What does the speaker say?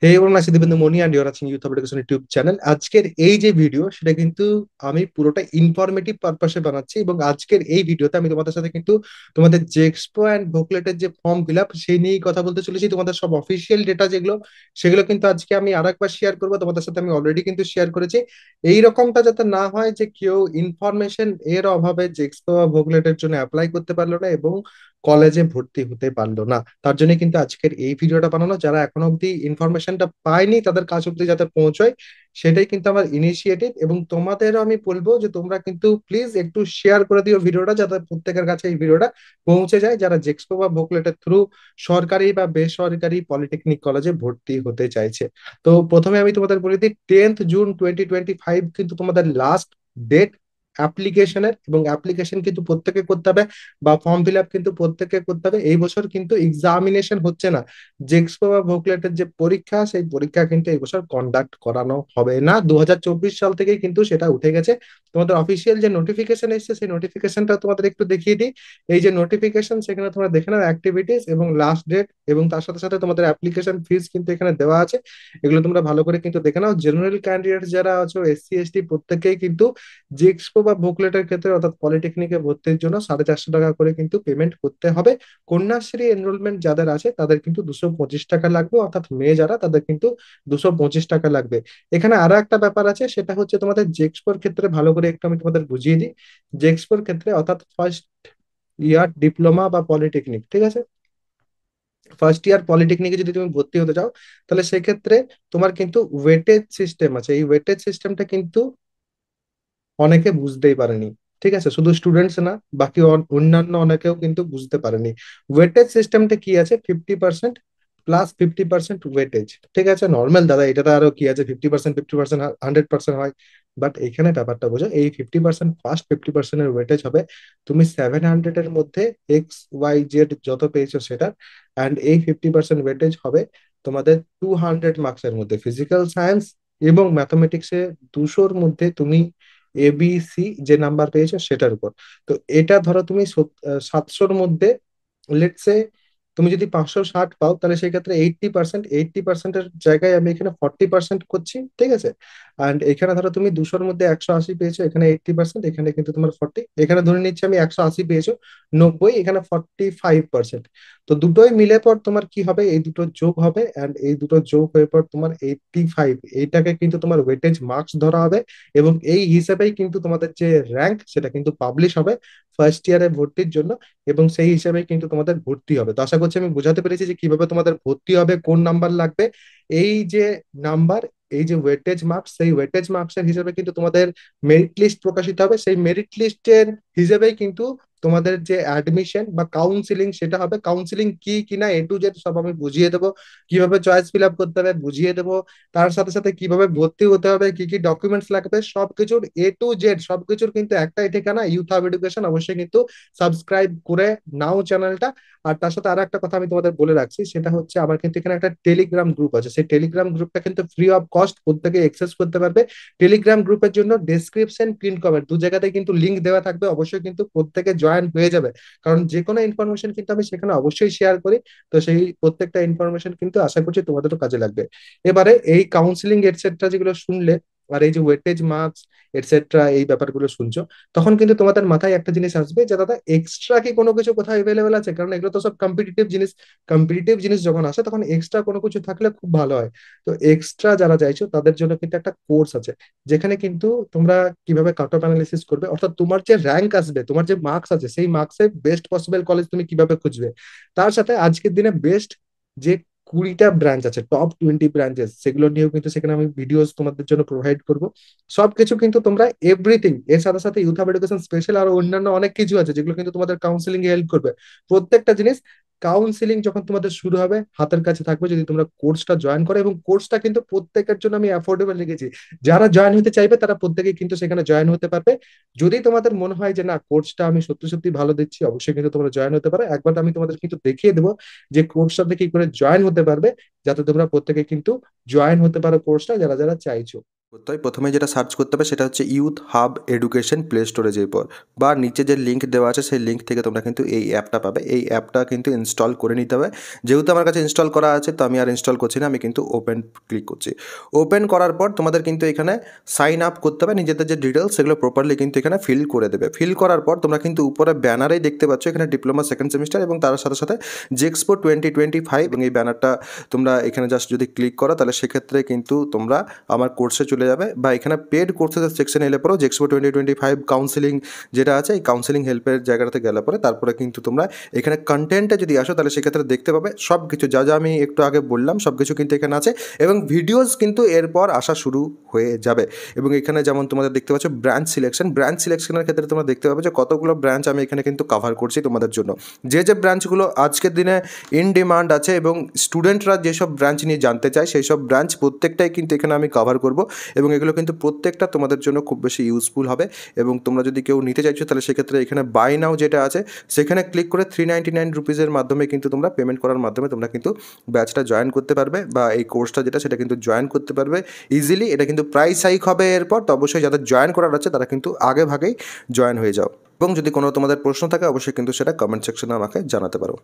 হে everyone, আছি দীপেন্দু মনি and your আছেন youth of education YouTube channel. আজকের এই যে ভিডিও সেটা কিন্তু আমি পুরোটা ইনফরমেটিভ পারপাসে বানাচ্ছি, এবং আজকের এই ভিডিওতে আমি তোমাদের সাথে কিন্তু তোমাদের যে এক্সপো অ্যান্ড ভোকলেটের যে ফর্ম ফিল আপ সেই নিয়েই কথা বলতে চলেছি। তোমাদের সব অফিসিয়াল ডেটা যেগুলো সেগুলো কিন্তু আজকে আমি আর একবার শেয়ার করবো। তোমাদের সাথে আমি অলরেডি কিন্তু শেয়ার করেছি। এই রকমটা যাতে না হয় যে কেউ ইনফরমেশন এর অভাবে যে এক্সপো বা ভোকলেটের জন্য অ্যাপ্লাই করতে পারলো না এবং কলেজে ভর্তি হতে পারলো না, তার জন্য কিন্তু আজকের এই ভিডিওটা বানানো। যারা এখনো অব্দি ইনফরমেশনটা পায়নি তাদের কাছ অব্দি যাতে পৌঁছয়, সেটাই কিন্তু আমার ইনিশিয়েটিভ। এবং তোমাদেরও আমি বলবো যে তোমরা কিন্তু প্লিজ একটু শেয়ার করে দিও ভিডিওটা, যাতে প্রত্যেকের কাছে এই ভিডিওটা পৌঁছে যায় যারা জেক্সপো বা ভোকলেটের থ্রু সরকারি বা বেসরকারি পলিটেকনিক কলেজে ভর্তি হতে চাইছে। তো প্রথমে আমি তোমাদের বলে দিই, 10th জুন 2025 কিন্তু তোমাদের লাস্ট ডেট অ্যাপ্লিকেশনের। এবং অ্যাপ্লিকেশন কিন্তু প্রত্যেকে করতে হবে, বা ফর্ম ফিল আপ কিন্তু প্রত্যেককে করতে হবে। এই বছর কিন্তু এক্সামিনেশন হচ্ছে না, জেক্সপো বা ভোকলেটের যে পরীক্ষা সেই পরীক্ষা কিন্তু এই বছর কন্ডাক্ট করানো হবে না। 2024 সাল থেকেই কিন্তু সেটা উঠে গেছে। তোমাদের অফিসিয়াল যে নোটিফিকেশন এসেছে সেই নোটিফিকেশনটা তোমাদের একটু দেখিয়ে দিই। এই যে নোটিফিকেশন, সেখানে তোমরা দেখে নাও অ্যাক্টিভিটিস এবং লাস্ট ডেট, এবং তার সাথে সাথে তোমাদের অ্যাপ্লিকেশন ফিস কিন্তু এখানে দেওয়া আছে। এগুলো তোমরা ভালো করে কিন্তু দেখে নাও। জেনারেল ক্যান্ডিডেট যারা আছো, এসসি এসটি, প্রত্যেকেই কিন্তু জেক্সপো বা বুকলেটের ক্ষেত্রে অর্থাৎ পলিটেকনিকে ভর্তির জন্য 450 টাকা করে কিন্তু পেমেন্ট করতে হবে। কন্যাশ্রী এনরোলমেন্ট যাদের আছে তাদের কিন্তু 225 টাকা লাগবে, অর্থাৎ মেয়ে যারা তাদের কিন্তু 225 টাকা লাগবে। এখানে আরো একটা ব্যাপার আছে, সেটা হচ্ছে তোমাদের জেক্সপোর ক্ষেত্রে ভালো করে একটু আমি তোমাদের বুঝিয়ে দিই। জেক্সপোর ক্ষেত্রে অর্থাৎ ফার্স্ট ইয়ার ডিপ্লোমা বা পলিটেকনিক, ঠিক আছে, ফার্স্ট ইয়ার পলিটেকনিকে যদি তুমি ভর্তি হতে চাও, তাহলে সেক্ষেত্রে তোমার কিন্তু ওয়েটেজ সিস্টেম আছে। এই ওয়েটেজ সিস্টেমটা কিন্তু অনেকে বুঝতেই পারেনি। ঠিক আছে, শুধু স্টুডেন্টস না, বাকি অন্যান্য অনেকেও কিন্তু বুঝতে পারেনি। ওয়েটেজ সিস্টেমটা কি আছে, 50% প্লাস 50% ওয়েটেজ। ঠিক আছে, নর্মাল দাদা, এটাতে আরো কি আছে, 50%, 50%, 100% হয়। বাট এখানে ব্যাপারটা বোঝো, এই 50% ফার্স্ট 50%-এর ওয়েটেজ হবে তুমি 700-এর মধ্যে এক্স ওয়াই জেড যত পেয়েছো সেটা। অ্যান্ড এই 50% ওয়েটেজ হবে তোমাদের 200 মার্কসের মধ্যে ফিজিক্যাল সায়েন্স এবং ম্যাথমেটিক্সে 200-র মধ্যে তুমি এবিসি যে নাম্বার পেয়েছো সেটার উপর। তো এটা ধরো তুমি 700-র মধ্যে, লেটসে তুমি যদি 560 পাও, তাহলে সেই ক্ষেত্রে 80%, 80%-এর জায়গায় আমি এখানে 40% করছি। ঠিক আছে, অ্যান্ড এখানে ধরো তুমি 200-র মধ্যে 180 পেয়েছো, এখানে 80%, এখানে কিন্তু তোমার 40, এখানে ধরে নিচ্ছি আমি 180 পেয়েছো, 90, এখানে 45%। তো দুটোই মিলে পর তোমার কি হবে, এই দুটো যোগ হবে, অ্যান্ড এই দুটো যোগ হয়ে পর তোমার 85, এইটাকে কিন্তু তোমার ওয়েটেজ মার্কস ধরা হবে। এবং এই হিসাবেই কিন্তু তোমাদের যে র্যাঙ্ক সেটা কিন্তু পাবলিশ হবে ফার্স্ট ইয়ারে ভর্তির জন্য। এবং সেই হিসাবে কিন্তু তোমাদের ভর্তি হবে। তো আশা করছি আমি বোঝাতে পেরেছি যে কিভাবে তোমাদের ভর্তি হবে, কোন নাম্বার লাগবে। এই যে নাম্বার, এই যে ওয়েটেজ মার্কস, সেই ওয়েটেজ মার্কস এর হিসেবে কিন্তু তোমাদের মেরিট লিস্ট প্রকাশিত হবে। সেই মেরিট লিস্টের হিসেবেই কিন্তু তোমাদের যে অ্যাডমিশন বা কাউন্সিলিং সেটা হবে। কাউন্সিলিং কি কিনা এ টু জেড সব আমি বুঝিয়ে দেবো, কিভাবে চয়েস ফিল আপ করতে হবে বুঝিয়ে দেবো। তার সাথে সাথে কিভাবে ভর্তি হতে হবে, কি কি ডকুমেন্টস লাগবে, সবকিছুর এ টু জেড সবকিছুর কিন্তু একটাই ঠিকানা, ইউথ হাব এডুকেশন। অবশ্যই কিন্তু সাবস্ক্রাইব করে নাও চ্যানেলটা। আর তার সাথে আরো একটা কথা আমি তোমাদের বলে রাখছি, সেটা হচ্ছে আমার কিন্তু এখানে একটা টেলিগ্রাম গ্রুপ আছে। সেই টেলিগ্রাম গ্রুপটা কিন্তু ফ্রি অফ কস্ট প্রত্যেকে অ্যাক্সেস করতে পারবে। টেলিগ্রাম গ্রুপের জন্য ডেসক্রিপশন, পিন কমেন্ট দু জায়গাতে কিন্তু লিংক দেওয়া থাকবে। অবশ্যই কিন্তু প্রত্যেকে জয়েন হয়ে যাবে, কারণ যে কোনো ইনফরমেশন কিন্তু আমি সেখানে অবশ্যই শেয়ার করি। তো সেই প্রত্যেকটা ইনফরমেশন কিন্তু আশা করছি তোমাদেরও কাজে লাগবে। এবারে এই কাউন্সিলিং এটসেট্রা যেগুলো শুনলে, আর এই যে ওয়েটেজ মার্কস এটসেট্রা এই ব্যাপারগুলো শুনছো, তখন কিন্তু তোমাদের মাথায় একটা জিনিস আসবে যে দাদা এক্সট্রা কি কোনো কিছু কোথাও এভেলেবেল আছে, কারণ এগুলো তো সব কম্পিটিটিভ জিনিস। কম্পিটিটিভ জিনিস যখন আসে তখন এক্সট্রা কোনো কিছু থাকলে খুব ভালো হয়। তো এক্সট্রা যারা চাইছো তাদের জন্য কিন্তু একটা কোর্স আছে, যেখানে কিন্তু তোমরা কিভাবে কাট অফ অ্যানালিসিস করবে, অর্থাৎ তোমার যে র্যাঙ্ক আসবে, তোমার যে মার্কস আছে, সেই মার্কসে বেস্ট পসিবল কলেজ তুমি কিভাবে খুঁজবে। তার সাথে আজকের দিনে বেস্ট যে 20টা ব্রাঞ্চ আছে, টপ 20 ব্রাঞ্চেস, সেগুলো নিয়েও কিন্তু সেখানে আমি ভিডিওস তোমাদের জন্য প্রোভাইড করব। সবকিছু কিন্তু তোমরা এভরিথিং এর সাথে সাথে ইউথ হাব এডুকেশন স্পেশাল আরো অন্যান্য অনেক কিছু আছে যেগুলো কিন্তু তোমাদের কাউন্সিলিং এ হেল্প করবে। প্রত্যেকটা জিনিস কাউন্সিলিং যখন তোমাদের শুরু হবে হাতের কাছে থাকবে যদি তোমরা কোর্সটা জয়েন করো। এবং কোর্সটা কিন্তু প্রত্যেকের জন্য আমি অ্যাফোর্ডেবল রেখেছি। যারা জয়েন হতে চাইবে তারা প্রত্যেকে কিন্তু সেখানে জয়েন হতে পারবে। যদি তোমাদের মনে হয় যে না, কোর্সটা আমি সত্যি সত্যি ভালো দিচ্ছি, অবশ্যই কিন্তু তোমরা জয়েন হতে পারো। একবার আমি তোমাদের কিন্তু দেখিয়ে দেবো যে কোর্সটাতে কি করে জয়েন হতে পারবে, যাতে তোমরা প্রত্যেকে কিন্তু জয়েন হতে পারো কোর্সটা, যারা যারা চাইছো। করতে হয়, প্রথমে যেটা সার্চ করতে হবে সেটা হচ্ছে ইউথ হাব এডুকেশন প্লে স্টোরে যেয়ে পর, বা নিচে যে লিঙ্ক দেওয়া আছে সেই লিঙ্ক থেকে তোমরা কিন্তু এই অ্যাপটা পাবে। এই অ্যাপটা কিন্তু ইনস্টল করে নিতে হবে। যেহেতু আমার কাছে ইনস্টল করা আছে তো আমি আর ইনস্টল করছি না, আমি কিন্তু ওপেন ক্লিক করছি। ওপেন করার পর তোমাদের কিন্তু এখানে সাইন আপ করতে হবে, নিজেদের যে ডিটেলস সেগুলো প্রপারলি কিন্তু এখানে ফিল করে দেবে। ফিল করার পর তোমরা কিন্তু উপরে ব্যানারেই দেখতে পাচ্ছ এখানে ডিপ্লোমা সেকেন্ড সেমিস্টার এবং তার সাথে সাথে জেক্সপো 2025, এবং এই ব্যানারটা তোমরা এখানে জাস্ট যদি ক্লিক করো তাহলে সেক্ষেত্রে কিন্তু তোমরা আমার কোর্সে চলে যাবে, বা এখানে পেড কোর্সের সেকশনে এলে পরেও জেক্সপো 2025 কাউন্সিলিং যেটা আছে এই কাউন্সিলিং হেল্পের জায়গাটাতে গেলে পরে তারপরে কিন্তু তোমরা এখানে কন্টেন্টে যদি আসো তাহলে সেক্ষেত্রে দেখতে পাবে সব কিছু যা যা আমি একটু আগে বললাম সব কিছু কিন্তু এখানে আছে, এবং ভিডিওস কিন্তু এরপর আসা শুরু হয়ে যাবে। এবং এখানে যেমন তোমাদের দেখতে পাচ্ছ ব্রাঞ্চ সিলেকশনের ক্ষেত্রে তোমরা দেখতে পাবে যে কতগুলো ব্রাঞ্চ আমি এখানে কিন্তু কভার করছি তোমাদের জন্য। যে যে ব্রাঞ্চগুলো আজকের দিনে ইন ডিমান্ড আছে এবং স্টুডেন্টরা যেসব ব্রাঞ্চ নিয়ে জানতে চায় সেই সব ব্রাঞ্চ প্রত্যেকটাই কিন্তু এখানে আমি কভার করব, এবং এগুলো কিন্তু প্রত্যেকটা তোমাদের জন্য খুব বেশি ইউজফুল হবে। এবং তোমরা যদি কেউ নিতে চাইছো তাহলে সেক্ষেত্রে এখানে বাই নাও যেটা আছে সেখানে ক্লিক করে 399 রুপিসের মাধ্যমে কিন্তু তোমরা পেমেন্ট করার মাধ্যমে তোমরা কিন্তু ব্যাচটা জয়েন করতে পারবে, বা এই কোর্সটা যেটা সেটা কিন্তু জয়েন করতে পারবে ইজিলি। এটা কিন্তু প্রাইস হাইক হবে এরপর, তো অবশ্যই যাদের জয়েন করার আছে তারা কিন্তু আগে ভাগেই জয়েন হয়ে যাও। এবং যদি কোনো তোমাদের প্রশ্ন থাকে অবশ্যই কিন্তু সেটা কমেন্ট সেকশনে আমাকে জানাতে পারো।